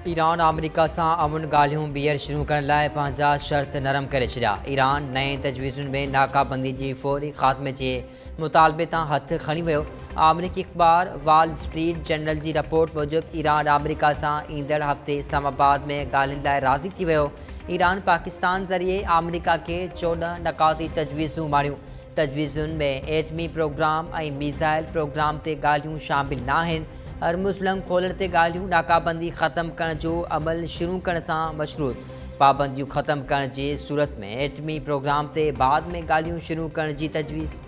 Iran America सां अमन ॻाल्हियूं ॿीहर शुरू करण लाइ पंहिंजा शर्त नरम करे छॾिया। ईरान नए तजवीज़ुनि में नाकाबंदी जी फौरी ख़ात्मे जे मुतालबे तां हथु खणी वियो। अमरीकी अख़बार वॉल स्ट्रीट जर्नल जी रिपोर्ट मूजिबि ईरान अमेरिका सां ईंदड़ हफ़्ते इस्लामाबाद में ॻाल्हियुनि लाइ राज़ी थी वियो। ईरान पाकिस्तान ज़रिए अमरीका खे 14 नकाती तजवीज़ूं मारियूं। तजवीज़ुनि में एटमी प्रोग्राम ऐं मिसाइल प्रोग्राम ते ॻाल्हियूं शामिल न आहिनि। हरमुज़लम खोलण ते ॻाल्हियूं, नाकाबंदी ख़तमु करण जो अमल शुरू करण सां मशरूत, पाबंदियूं ख़तमु करण जी सूरत में एटमी प्रोग्राम ते बाद में ॻाल्हियूं शुरू करण जी तजवीज़।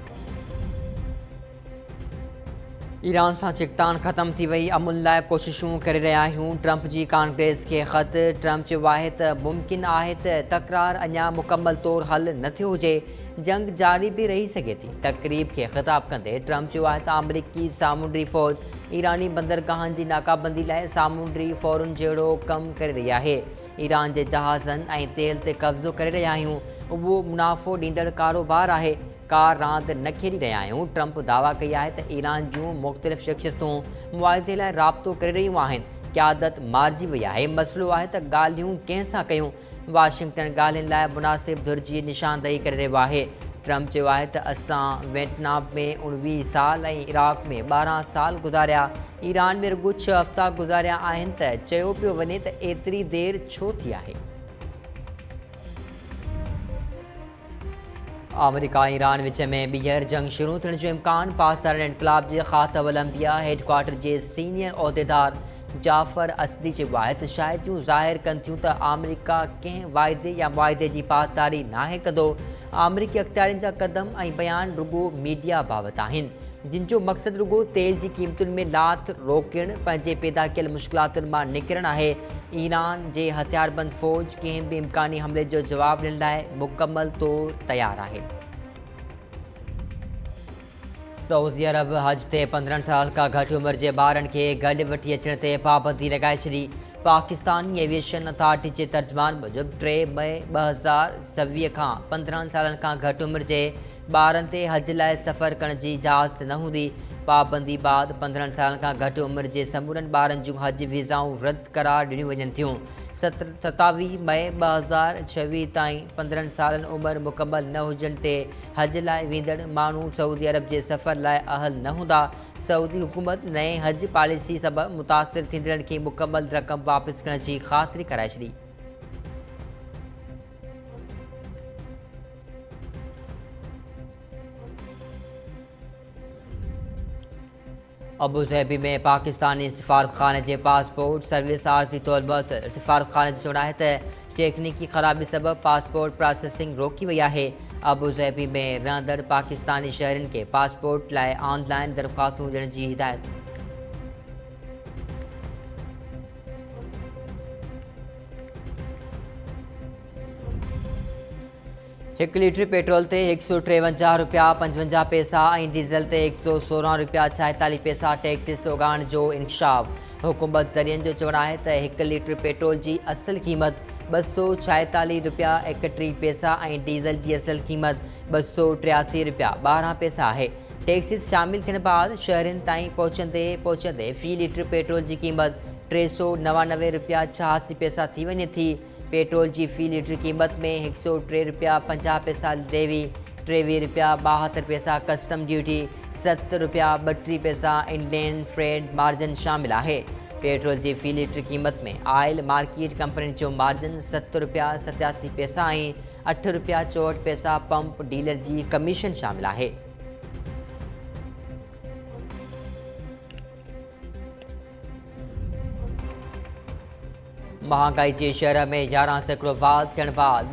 ईरान सां चिकतान ख़तमु थी वई, अमुन लाइ कोशिशूं करे रहिया आहियूं। ट्रंप जी कांग्रेस खे ख़त। ट्रंप चयो आहे त मुमकिन आहे त तकरार अञा मुकमल तौरु हल न थियो हुजे, जंग जारी बि रही सघे थी। तक़रीब खे ख़िताब कंदे ट्रंप चयो आहे त अमरीकी सामूंडी फ़ौज ईरानी बंदरगाहनि जी नाकाबंदी लाइ सामूंडी फ़ौरन जहिड़ो कमु करे रही आहे। ईरान जे जहाज़नि ऐं तेल ते कब्ज़ो करे रहिया आहियूं, उहो मुनाफ़ो ॾींदड़ कारोबार आहे, का रांदि न खेॾी रहिया आहियूं। ट्रंप दावा कई आहे त ईरान जूं मुख़्तलिफ़ शख़्सियतूं मुआइदे लाइ राब्तो करे रहियूं आहिनि। क़यादत मारिजी वई आहे, मसइलो आहे त ॻाल्हियूं कंहिं सां कयूं। वाशिंगटन ॻाल्हियुनि लाइ मुनासिब धुर जी निशानदेही करे रहियो आहे। ट्रंप चयो आहे त असां वियतनाम में 19 साल ऐं इराक़ में 12 साल गुज़ारिया, ईरान में रुॻो 6 हफ़्ता गुज़ारिया आहिनि, त चयो पियो वञे त एतिरी देरि छो थी आहे। अमरीका ऐं ईरान विच में ॿीहर जंग शुरू थियण जो इम्कान। पाकिस्तान इनक़लाब जे ख़ातम ओलंपिया हेडक्वार्टर जे सीनियर उहिदेदार जाफ़र असदी चयो आहे त शायदियूं ज़ाहिर कनि थियूं त अमरीका कंहिं वाइदे या मुआइदे जी पासदारी नाहे कंदो। अमरीकी अख़्तियारनि जा क़दम ऐं बयान रुॻो मीडिया बाबति आहिनि, जिन जो मक़सदु रुॻो तेल जी क़ीमतुनि में लाथ रोकणु, पंहिंजे पैदा कयल मुश्किलातुनि मां निकिरणु आहे। ईरान जे हथियारबंद फ़ौज कंहिं बि इम्कानी हमले जो जवाबु ॾियण लाइ मुकमल तौरु तयारु आहे। सऊदी अरब हज ते 15 साल खां घटि उमिरि जे ॿारनि खे गॾु वठी अचण ते पाबंदी लॻाए छॾी। पाकिस्तानी एविएशन अथॉरिटी जे तर्जुमान मूजिबि 3 मई 2026 खां 15 सालनि खां घटि उमिरि जे ॿारनि ते हज लाइ सफ़र करण जी इजाज़त न हूंदी। पाबंदी बाद 15 सालनि खां घटि उमिरि जे समूरनि ॿारनि जूं हज वीज़ाऊं रद्द करार ॾिनियूं वञनि थियूं। 27 मई 2026 ताईं 15 सालनि उमिरि मुकमल न हुजण ते हज लाइ वेंदड़ माण्हू सऊदी अरब जे सफ़र लाइ अहल न हूंदा। सऊदी हुकूमत नए हज पॉलिसी सबबि मुतासिर थींदड़नि खे मुकमल रक़म वापसि करण जी ख़ातिरी कराए छॾी। अबूज़हबी में पाकिस्तानी सिफ़ारतखाने जे पासपोर्ट सर्विस आर्ज़ी तौर बहाल। सिफ़ारतखाने जो चवणु आहे त टेक्निकी ख़राबी सबबि पासपोर्ट प्रोसेसिंग रोकी वई आहे। अबूज़हबी में रहंदड़ पाकिस्तानी शहरियुनि खे पासपोर्ट लाइ ऑनलाइन दरख़्वास्तूं ॾियण जी हिदायत। हिकु लीटर पेट्रोल ते 153 रुपया 55 पैसा ऐं डीज़ल ते 116 रुपया 46 पैसा टैक्सिस उगाइण जो इंकशाफ। हुकूमत ज़रियनि जो चवणु आहे त 1 लीटर पेट्रोल जी असुलु क़ीमत 246 रुपया 31 पैसा ऐं डीज़ल जी असुलु क़ीमत 283 रुपया 12 पैसा आहे। टैक्सिस शामिल थियण बाद शहरनि ताईं पहुचंदे फ़ी लीटर पेट्रोल जी क़ीमत 399 रुपया 86 पैसा थी वञे थी। पेट्रोल जी फ़ी लीटर क़ीमत में 103 रुपया 50 पैसा लेवी, 23 रुपया 72 पैसा कस्टम ड्यूटी, 7 रुपया 32 पैसा इनलैंड फ्रेट मार्जिन शामिल आहे। पेट्रोल जी फ़ी लीटर क़ीमत में ऑयल मार्केट कंपनी जो मार्जिन 7 रुपया 87 पैसा ऐं 8 रुपया 64 पैसा पंप डीलर जी कमीशन शामिल आहे। महांगाई जे शहर में 11% वाध थियण बाद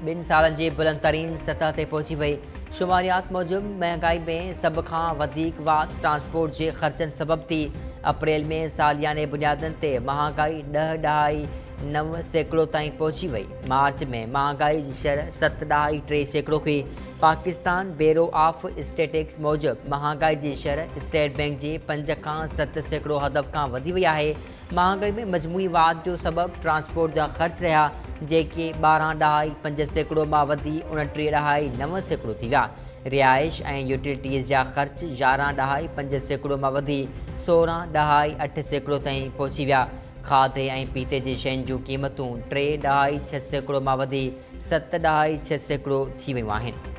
2 सालनि जी बुलंद तरीन सतह ते पहुची वई। शुमारियात मूजिबि महांगाई में सभ खां वधीक वाध ट्रांसपोर्ट जे ख़र्चनि सबबि थी। अप्रैल में सालियाने बुनियादनि ते महांगाई 10.9% ताईं पहुची वई। मार्च में महांगाई जी शरह 7.3% हुई। पाकिस्तान ब्यूरो ऑफ स्टैटिस्टिक्स मूजिबि महांगाई जी शरह स्टेट बैंक जे 5 खां 7% हदफ़ खां वधी वई आहे। महांगाई में मजमूई वाध जो सबबि ट्रांसपोर्ट जा ख़र्च रहिया, जेके 12.5% मां वधी 29.9% थी विया। रिहाइश ऐं यूटिलिटीज़ जा ख़र्च 11.5% मां वधी 16.8% ताईं पहुची विया। खाधे ऐं पीते जी शयुनि जूं क़ीमतूं 3.6 सैकड़ो मां वधी 7.6 सैकड़ो थी वियूं आहिनि।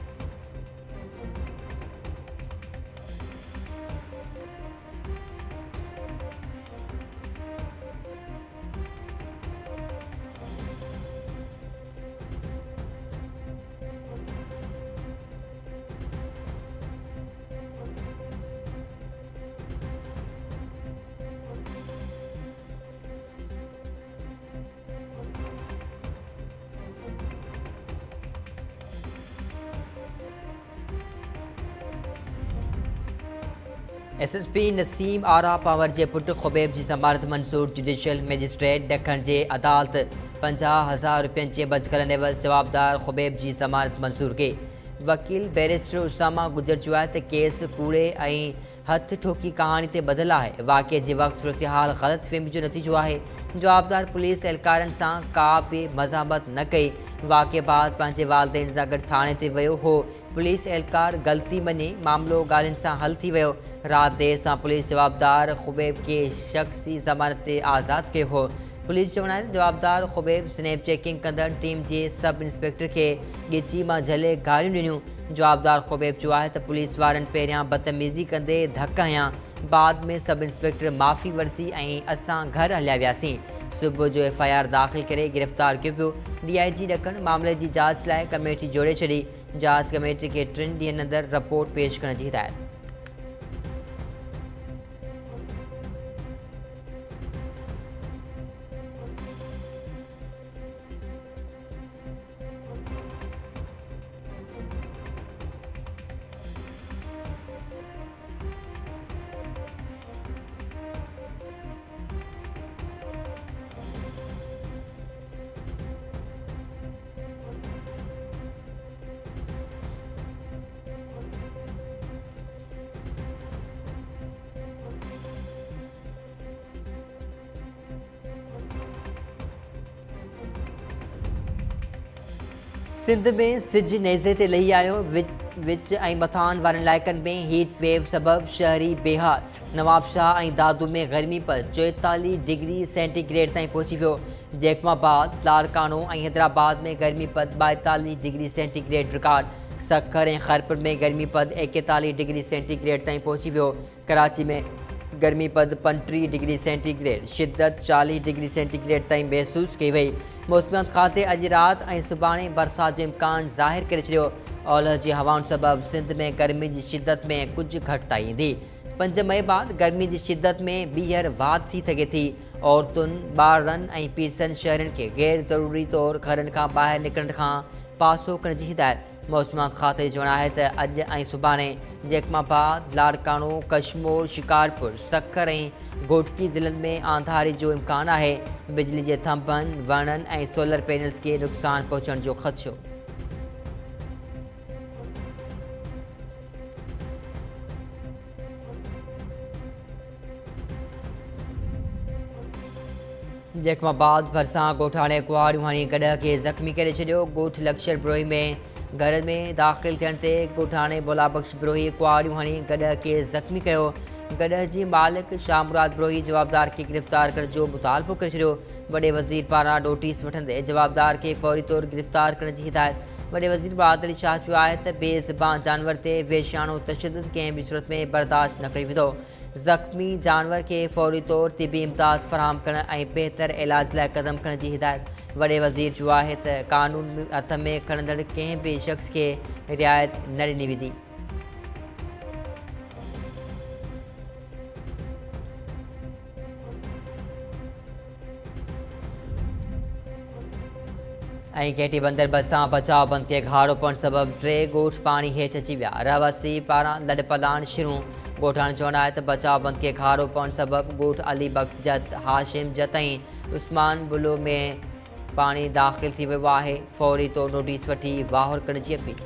SSP नसीम आरा पावर जे पुट ख़ुबैब जी ज़मानत मंसूर। जुडिशियल मैजिस्ट्रेट ॾखण जे अदालत 50,000 रुपयनि जे बचकल एवज़ जवाबदार ख़ुबैब जी ज़मानत मंसूर कई। वकील बैरिस्टर उसामा गुजर चयो आहे त केस कूड़े ऐं हथ ठोकी कहाणी ते ॿधलु आहे। वाक़िए जे वक़्तु सूरतहाल ग़लतफ़हमी जो नतीजो आहे। जवाबदार पुलिस एहलकारनि सां का बि मज़ामत न कई। वाक़िए बाद पंहिंजे वालदेन सां गॾु थाणे ते वियो हो। पुलिस एहलकार ग़लती मञी मामिलो ॻाल्हियुनि सां हल थी वियो। राति देर सां पुलिस जवाबदार ख़ुबैब खे शख़्सी ज़मानत ते आज़ादु कयो हो। पुलिस चवण आहे त जवाबदार ख़ुबैब स्नैप चेकिंग कंदड़ टीम जे सब इंस्पेक्टर खे ॻिची मां झले गारियूं ॾिनियूं। जवाबदार ख़ुबैब चयो आहे त पुलिस वारनि पहिरियां बदतमीज़ी कंदे धक हयां, बाद में सब इंस्पेक्टर माफ़ी वरिती ऐं असां घर हलिया वियासीं। सुबुह जो FIR दाख़िल करे गिरफ़्तार कयो पियो। DIG ॾखण मामले जी जांच लाइ कमेटी जोड़े छॾी। जांच कमेटी खे 3 ॾींहंनि अंदरि रिपोर्ट पेश करण जी हिदायत। सिंध में सिज नेज़े ते लही आयो। विच ऐं मथान वारनि इलाइक़नि में हीट वेव सबबि शहरी बेहाल। नवाबशाह ऐं दादू में गर्मीपद 44 डिग्री सेंटीग्रेड ताईं पहुची वियो। जैकमाबाद, लाड़कानो ऐं हैदराबाद में गर्मीपद 42 डिग्री सेंटीग्रेड रिकॉर्ड। सखर ऐं खैरपुर में गर्मीपद 41 डिग्री सेंटीग्रेड ताईं पहुची वियो। कराची में गर्मीपद 35 डिग्री सेंटीग्रेड, शिद्दत 40 डिग्री सेंटीग्रेड ताईं महसूस कई वई। मौसमियात खाते अॼु राति ऐं सुभाणे बरसाति जो इम्कान ज़ाहिर करे छॾियो। ओलह जी हवाउनि सबबि सिंध में गर्मी जी शिद्दत में कुझु घटिताई ईंदी। 5 मई बाद गर्मी जी शिद्दत में ॿीहर वाधि थी सघे थी। औरतुनि, ॿारनि ऐं पीसनि शहरनि खे गैर ज़रूरी तौरु घरनि खां ॿाहिरि निकिरण खां पासो करण जी हिदायत। मौसमियात खाते जो चवणु आहे त अॼु ऐं सुभाणे जैकमाबाद, लाड़कानो, कशमोर, शिकारपुर, सखर ऐं घोटकी ज़िलनि में आंधारी जो इम्कान आहे। बिजली जे थंभनि, वणनि ऐं सोलर पैनल्स खे नुक़सान पहुचण जो ख़दशो। जैकमाबाद भरिसां ॻोठाणे कुआरियूं हणी गॾह खे ज़ख़्मी करे छॾियो। ॻोठ लक्षर ब्रोही में घर में दाख़िल थियण ते ॻोठाणे बोलाबख़्श ब्रोही कुआरियूं हणी गॾह खे ज़ख़्मी कयो। गॾह जी मालिक शाहमुराद ब्रोही जवाबदार खे गिरफ़्तार करण जो मुतालबो करे छॾियो। वॾे वज़ीर पारां नोटिस वठंदे जवाबदार खे फौरी तौरु गिरफ़्तार करण जी हिदायत। वॾे वज़ीर मुराद अली शाह चयो आहे त बेज़बान जानवर ते वेश्याणो तशदुद कंहिं बि सूरत में बर्दाश्त न कयो वेंदो। ज़ख़्मी जानवर खे फौरी तौरु तिबी इमदाद फ़राहम करण ऐं बहितर इलाज लाइ क़दम खणण जी हिदायत। वॾे वज़ीर चयो आहे त क़ानून हथ में खणंदड़ कंहिं बि शख़्स खे रिआयत न ॾिनी वेंदी। ऐं केटी बंदर भरिसां बचाव बंदि खे घाड़ो पवण सबबि 3 ॻोठ पाणी हेठि अची विया। रहवासी पारां लॾपलाण शुरू। ॻोठाणे चवणु आहे त बचाव बंदि खे घाड़ो पवण सबबि ॻोठ अली बख़्श जत, हाशिम जत ऐं उस्मान बुलो में पाणी दाख़िल थी वियो आहे। फौरी तौरु नोटिस वठी वाहौर करण जी अपील।